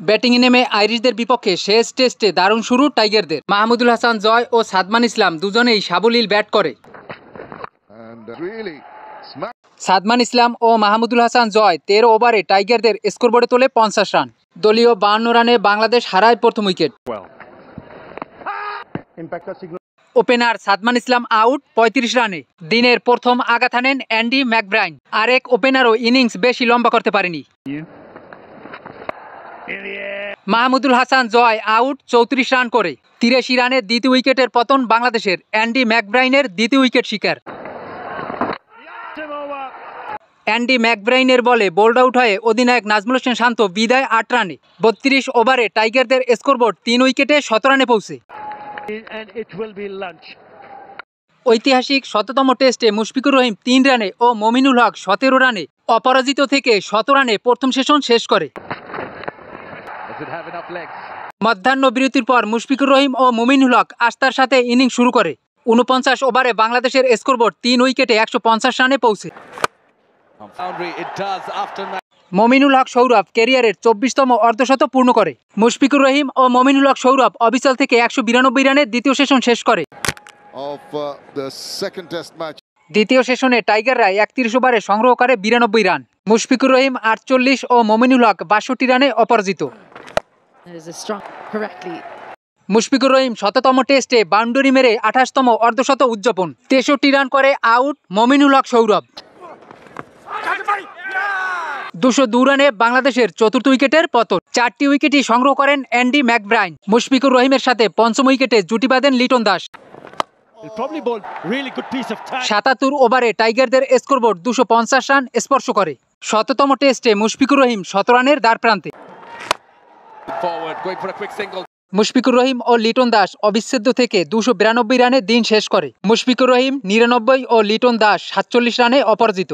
ব্যাটিংয়ে নেমে আইরিশদের বিপক্ষে শেষ টেস্টে দারুণ শুরু টাইগারদের। মাহমুদুল হাসান জয় ও সাদমান ইসলাম দুজনেই সাবলীল ব্যাট করে। সাদমান ইসলাম ও মাহমুদুল হাসান জয় 13 ওভারে টাইগারদের স্কোরবোর্ডে তোলে 50 রান। দলীয় 52 রানে বাংলাদেশ হারায় প্রথম উইকেট। ওপেনার সাদমান ইসলাম আউট 35 রানে। দিনের প্রথম আঘাত হানেন অ্যান্ডি ম্যাকব্রাইন। আরেক ওপেনারও ইনিংস বেশি লম্বা করতে পারেনি। মাহমুদুল হাসান জয় আউট 34 রান করে। 83 রানে দ্বিতীয় উইকেটের পতন বাংলাদেশের। অ্যান্ডি ম্যাকব্রাইনের দ্বিতীয় উইকেট শিকার। অ্যান্ডি ম্যাকব্রাইনের বলে বোল্ড আউট হয়ে অধিনায়ক নাজমুল হোসেন শান্ত বিদায় 8 রানে। 32 ওভারে টাইগারদের স্কোরবোর্ড 3 উইকেটে 17 রানে পৌঁছে। ঐতিহাসিক ১৭তম টেস্টে মুশফিকুর রহিম 3 রানে ও মমিনুল হক 17 রানে অপরাজিত থেকে 17 রানে প্রথম সেশন শেষ করে। মধ্যাহ্ন বিরতির পর মুশফিকুর রহিম ও মমিনুল হক আস্থার সাথে ইনিংস শুরু করে। 49 ওভারে বাংলাদেশের স্কোরবোর্ড 3 উইকেটে 150 রানে পৌঁছে। মমিনুল হক সৌরভ ক্যারিয়ারের 24তম অর্ধশত পূর্ণ করে। মুশফিকুর রহিম ও মমিনুল হক সৌরভ অবিচল থেকে 192 রানে দ্বিতীয় সেশন শেষ করে। দ্বিতীয় সেশনে টাইগাররা 31 ওভারে সংগ্রহ করে 92 রান। মুশফিকুর রহিম 48 ও মমিনুল হক 62 রানে অপরাজিত। মুশফিকুর রহিম শততম টেস্টে বাউন্ডারি মেরে 28তম অর্ধশত উদযাপন। 63 রান করে আউট মমিনুল হক সৌরভ। 202 রানে বাংলাদেশের চতুর্থ উইকেটের পতন। 4টি উইকেটই সংগ্রহ করেন অ্যান্ডি ম্যাকব্রাইন। মুশফিকুর রহিমের সাথে পঞ্চম উইকেটে জুটি বাঁধেন লিটন দাস। 77 ওভারে টাইগারদের স্কোরবোর্ড 250 রান স্পর্শ করে। শততম টেস্টে মুশফিকুর রহিম 17 রানের দ্বারপ্রান্তে। মুশফিকুর রহিম ও লিটন দাস অবিচ্ছেদ্য থেকে 292 রানে দিন শেষ করে। মুশফিকুর রহিম 99 ও লিটন দাস 47 রানে অপরাজিত।